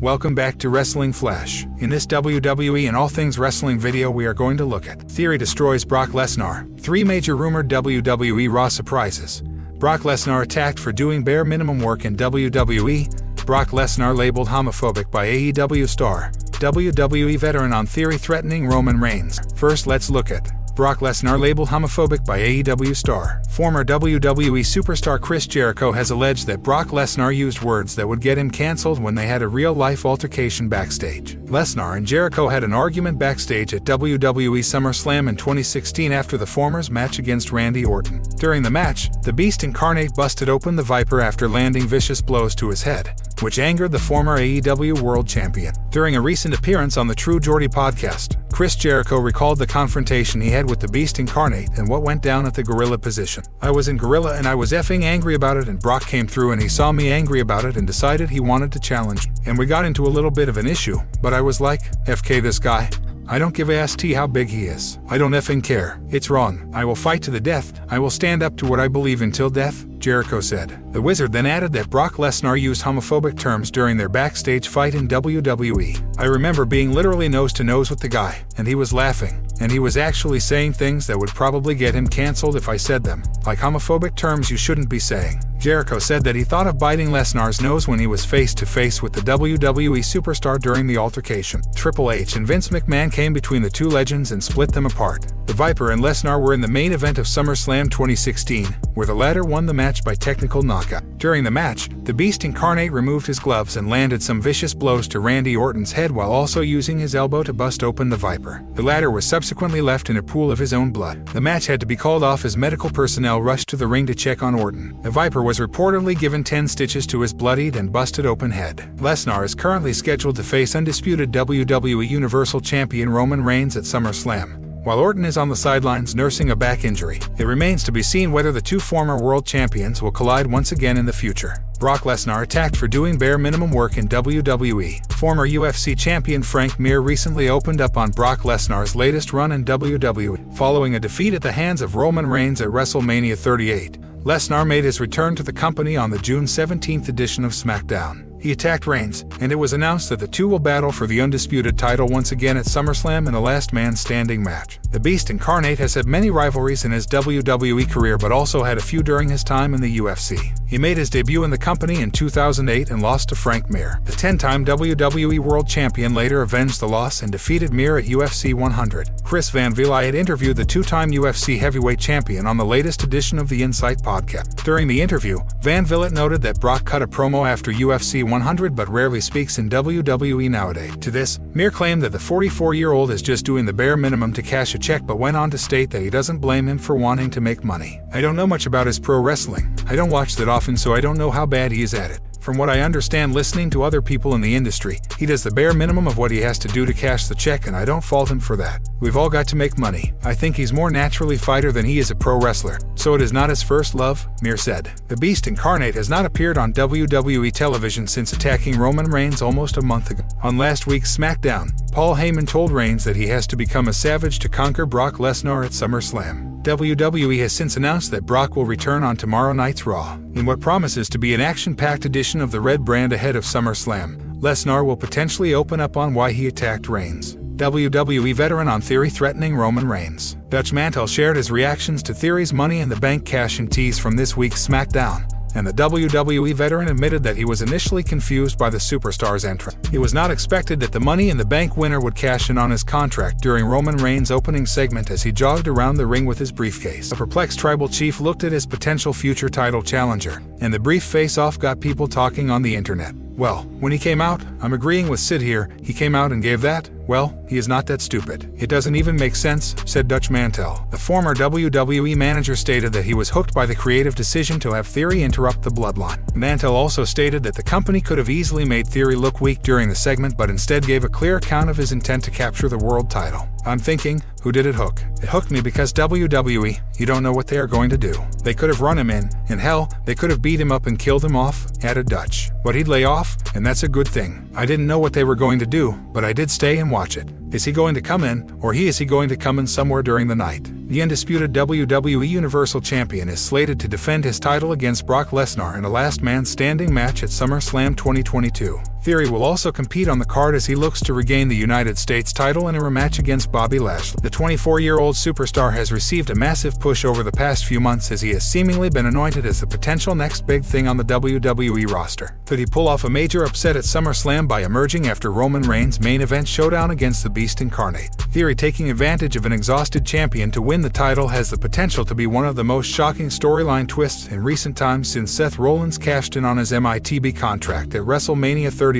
Welcome back to Wrestling Flash. In this WWE and all things wrestling video we are going to look at Theory destroys Brock Lesnar, 3 major rumored WWE Raw surprises, Brock Lesnar attacked for doing bare minimum work in WWE, Brock Lesnar labeled homophobic by AEW star, WWE veteran on Theory threatening Roman Reigns. First let's look at Brock Lesnar labeled homophobic by AEW star. Former WWE superstar Chris Jericho has alleged that Brock Lesnar used words that would get him cancelled when they had a real-life altercation backstage. Lesnar and Jericho had an argument backstage at WWE SummerSlam in 2016 after the former's match against Randy Orton. During the match, the Beast Incarnate busted open the Viper after landing vicious blows to his head, which angered the former AEW World Champion. During a recent appearance on the True Geordie podcast, Chris Jericho recalled the confrontation he had with the Beast Incarnate and what went down at the gorilla position. I was in gorilla and I was effing angry about it, and Brock came through and he saw me angry about it and decided he wanted to challenge. And we got into a little bit of an issue, but I was like, FK this guy. I don't give a st how big he is. I don't effing care. It's wrong. I will fight to the death. I will stand up to what I believe until death, Jericho said. The Wizard then added that Brock Lesnar used homophobic terms during their backstage fight in WWE. I remember being literally nose to nose with the guy, and he was laughing, and he was actually saying things that would probably get him cancelled if I said them, like homophobic terms you shouldn't be saying. Jericho said that he thought of biting Lesnar's nose when he was face-to-face with the WWE superstar during the altercation. Triple H and Vince McMahon came between the two legends and split them apart. The Viper and Lesnar were in the main event of SummerSlam 2016, where the latter won the match by technical knockout. During the match, the Beast Incarnate removed his gloves and landed some vicious blows to Randy Orton's head while also using his elbow to bust open the Viper. The latter was subsequently left in a pool of his own blood. The match had to be called off as medical personnel rushed to the ring to check on Orton. The Viper was reportedly given 10 stitches to his bloodied and busted open head. Lesnar is currently scheduled to face undisputed WWE Universal Champion Roman Reigns at SummerSlam, while Orton is on the sidelines nursing a back injury. It remains to be seen whether the two former world champions will collide once again in the future. Brock Lesnar attacked for doing bare minimum work in WWE. Former UFC champion Frank Mir recently opened up on Brock Lesnar's latest run in WWE. Following a defeat at the hands of Roman Reigns at WrestleMania 38, Lesnar made his return to the company on the June 17th edition of SmackDown. He attacked Reigns, and it was announced that the two will battle for the undisputed title once again at SummerSlam in a last man standing match. The Beast Incarnate has had many rivalries in his WWE career but also had a few during his time in the UFC. He made his debut in the company in 2008 and lost to Frank Mir. The 10-time WWE World Champion later avenged the loss and defeated Mir at UFC 100. Chris Van Vliet had interviewed the 2-time UFC heavyweight champion on the latest edition of the Insight podcast. During the interview, Van Vliet noted that Brock cut a promo after UFC 100 but rarely speaks in WWE nowadays. To this, Mir claimed that the 44-year-old is just doing the bare minimum to cash a check but went on to state that he doesn't blame him for wanting to make money. I don't know much about his pro wrestling. I don't watch that often, so I don't know how bad he is at it. From what I understand listening to other people in the industry, he does the bare minimum of what he has to do to cash the check, and I don't fault him for that. We've all got to make money. I think he's more naturally fighter than he is a pro wrestler, so it is not his first love, Mir said. The Beast Incarnate has not appeared on WWE television since attacking Roman Reigns almost a month ago. On last week's SmackDown, Paul Heyman told Reigns that he has to become a savage to conquer Brock Lesnar at SummerSlam. WWE has since announced that Brock will return on tomorrow night's Raw. In what promises to be an action-packed edition of the Red brand ahead of SummerSlam, Lesnar will potentially open up on why he attacked Reigns. WWE veteran on Theory threatening Roman Reigns. Dutch Mantel shared his reactions to Theory's Money in the Bank cash-in tease from this week's SmackDown, and the WWE veteran admitted that he was initially confused by the superstar's entrance. It was not expected that the Money in the Bank winner would cash in on his contract during Roman Reigns' opening segment as he jogged around the ring with his briefcase. A perplexed tribal chief looked at his potential future title challenger, and the brief face-off got people talking on the internet. Well, when he came out, I'm agreeing with Sid here, he came out and gave that, well, he is not that stupid. It doesn't even make sense, said Dutch Mantel. The former WWE manager stated that he was hooked by the creative decision to have Theory interrupt the bloodline. Mantel also stated that the company could have easily made Theory look weak during the segment but instead gave a clear account of his intent to capture the world title. I'm thinking, who did it hook? It hooked me because WWE, you don't know what they are going to do. They could have run him in, and hell, they could have beat him up and killed him off, added Dutch. But he'd lay off, and that's a good thing. I didn't know what they were going to do, but I did stay and watch it. Is he going to come in, or is he going to come in somewhere during the night? The undisputed WWE Universal Champion is slated to defend his title against Brock Lesnar in a last-man-standing match at SummerSlam 2022. Theory will also compete on the card as he looks to regain the United States title in a rematch against Bobby Lashley. The 24-year-old superstar has received a massive push over the past few months as he has seemingly been anointed as the potential next big thing on the WWE roster. Could he pull off a major upset at SummerSlam by emerging after Roman Reigns' main event showdown against the Beast Incarnate? Theory taking advantage of an exhausted champion to win the title has the potential to be one of the most shocking storyline twists in recent times since Seth Rollins cashed in on his MITB contract at WrestleMania 31.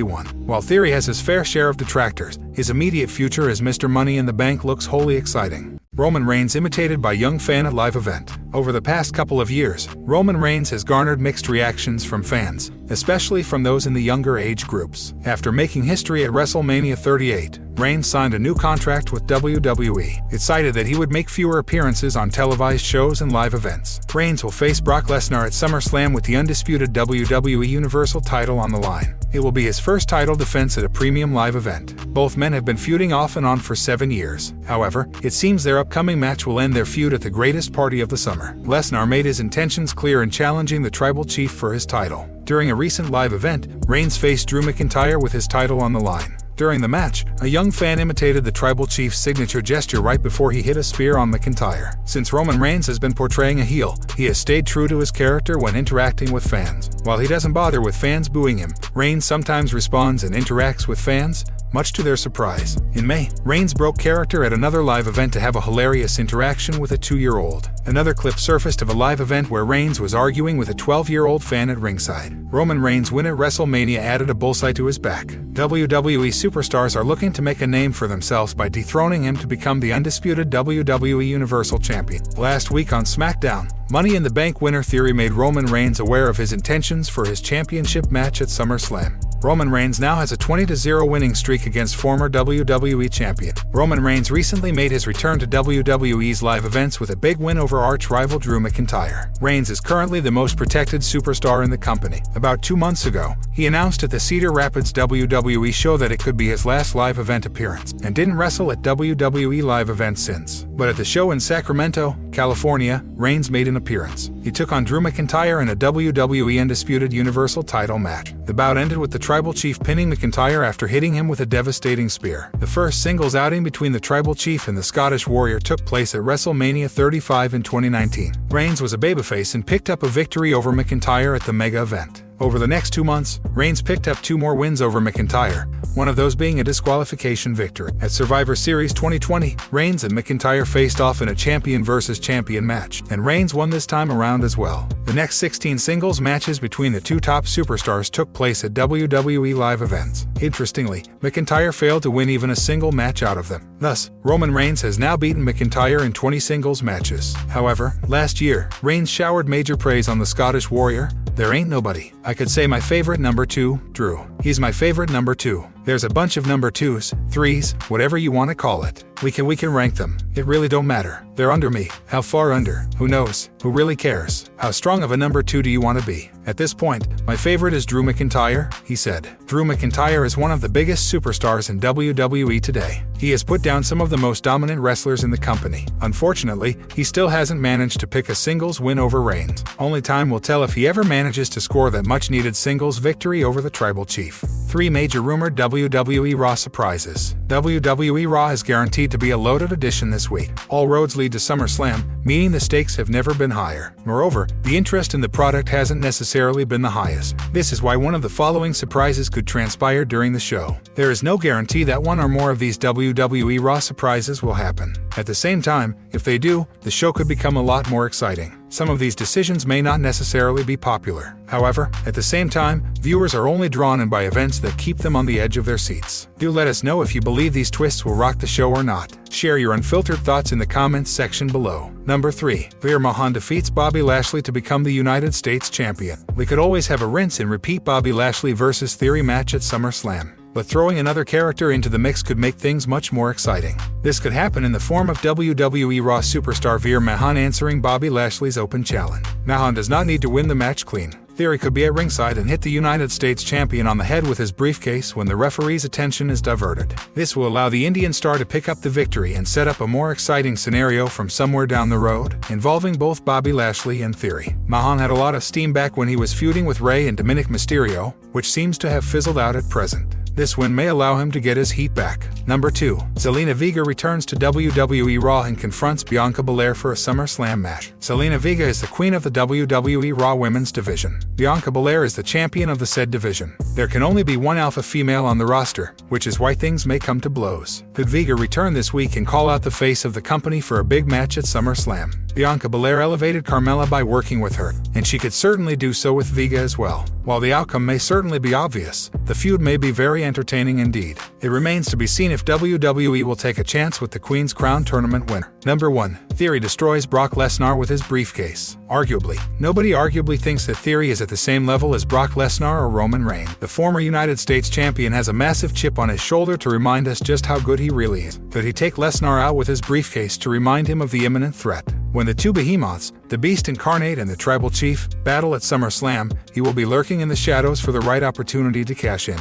While Theory has his fair share of detractors, his immediate future as Mr. Money in the Bank looks wholly exciting. Roman Reigns imitated by young fan at live event. Over the past couple of years, Roman Reigns has garnered mixed reactions from fans, especially from those in the younger age groups. After making history at WrestleMania 38, Reigns signed a new contract with WWE. It's cited that he would make fewer appearances on televised shows and live events. Reigns will face Brock Lesnar at SummerSlam with the undisputed WWE Universal title on the line. It will be his first title defense at a premium live event. Both men have been feuding off and on for 7 years. However, it seems their upcoming match will end their feud at the greatest party of the summer. Lesnar made his intentions clear in challenging the Tribal Chief for his title. During a recent live event, Reigns faced Drew McIntyre with his title on the line. During the match, a young fan imitated the Tribal Chief's signature gesture right before he hit a spear on McIntyre. Since Roman Reigns has been portraying a heel, he has stayed true to his character when interacting with fans. While he doesn't bother with fans booing him, Reigns sometimes responds and interacts with fans, much to their surprise. In May, Reigns broke character at another live event to have a hilarious interaction with a 2-year-old. Another clip surfaced of a live event where Reigns was arguing with a 12-year-old fan at ringside. Roman Reigns' win at WrestleMania added a bullseye to his back. WWE superstars are looking to make a name for themselves by dethroning him to become the undisputed WWE Universal Champion. Last week on SmackDown, Money in the Bank winner Theory made Roman Reigns aware of his intentions for his championship match at SummerSlam. Roman Reigns now has a 20-0 winning streak against former WWE champion. Roman Reigns recently made his return to WWE's live events with a big win over arch-rival Drew McIntyre. Reigns is currently the most protected superstar in the company. About 2 months ago, he announced at the Cedar Rapids WWE show that it could be his last live event appearance, and didn't wrestle at WWE live events since. But at the show in Sacramento, California, Reigns made an appearance. He took on Drew McIntyre in a WWE Undisputed Universal title match. The bout ended with the Tribal Chief pinning McIntyre after hitting him with a devastating spear. The first singles outing between the Tribal Chief and the Scottish Warrior took place at WrestleMania 35 in 2019. Reigns was a babyface and picked up a victory over McIntyre at the mega event. Over the next 2 months, Reigns picked up 2 more wins over McIntyre, one of those being a disqualification victory. At Survivor Series 2020, Reigns and McIntyre faced off in a champion versus champion match, and Reigns won this time around as well. The next 16 singles matches between the 2 top superstars took place at WWE live events. Interestingly, McIntyre failed to win even a single match out of them. Thus, Roman Reigns has now beaten McIntyre in 20 singles matches. However, last year, Reigns showered major praise on the Scottish Warrior. There ain't nobody. I could say my favorite number 2, Drew. He's my favorite number 2. There's a bunch of number 2s, 3s, whatever you want to call it. We can rank them. It really don't matter. They're under me. How far under? Who knows? Who really cares? How strong of a number 2 do you want to be? At this point, my favorite is Drew McIntyre, he said. Drew McIntyre is one of the biggest superstars in WWE today. He has put down some of the most dominant wrestlers in the company. Unfortunately, he still hasn't managed to pick a singles win over Reigns. Only time will tell if he ever manages to score that much-needed singles victory over the Tribal Chief. 3 major rumored WWE Raw surprises. WWE Raw is guaranteed to be a loaded edition this week. All roads lead to SummerSlam, meaning the stakes have never been higher. Moreover, the interest in the product hasn't necessarily been the highest. This is why one of the following surprises could transpire during the show. There is no guarantee that one or more of these WWE Raw surprises will happen. At the same time, if they do, the show could become a lot more exciting. Some of these decisions may not necessarily be popular. However, at the same time, viewers are only drawn in by events that keep them on the edge of their seats. Do let us know if you believe these twists will rock the show or not. Share your unfiltered thoughts in the comments section below. Number 3. Veer Mahaan defeats Bobby Lashley to become the United States Champion. We could always have a rinse and repeat Bobby Lashley versus Theory match at SummerSlam. But throwing another character into the mix could make things much more exciting. This could happen in the form of WWE Raw superstar Veer Mahaan answering Bobby Lashley's open challenge. Mahaan does not need to win the match clean. Theory could be at ringside and hit the United States champion on the head with his briefcase when the referee's attention is diverted. This will allow the Indian star to pick up the victory and set up a more exciting scenario from somewhere down the road, involving both Bobby Lashley and Theory. Mahan had a lot of steam back when he was feuding with Rey and Dominic Mysterio, which seems to have fizzled out at present. This win may allow him to get his heat back. Number 2. Zelina Vega returns to WWE Raw and confronts Bianca Belair for a SummerSlam match. Zelina Vega is the queen of the WWE Raw Women's division. Bianca Belair is the champion of the said division. There can only be one alpha female on the roster, which is why things may come to blows. Could Vega return this week and call out the face of the company for a big match at SummerSlam? Bianca Belair elevated Carmella by working with her, and she could certainly do so with Vega as well. While the outcome may certainly be obvious, the feud may be very entertaining indeed. It remains to be seen if WWE will take a chance with the Queen's Crown tournament winner. Number 1. Theory destroys Brock Lesnar with his briefcase. Arguably, nobody arguably thinks that Theory is at the same level as Brock Lesnar or Roman Reigns. The former United States champion has a massive chip on his shoulder to remind us just how good he really is. Could he take Lesnar out with his briefcase to remind him of the imminent threat? When the two behemoths, the Beast Incarnate and the Tribal Chief, battle at SummerSlam, he will be lurking in the shadows for the right opportunity to cash in.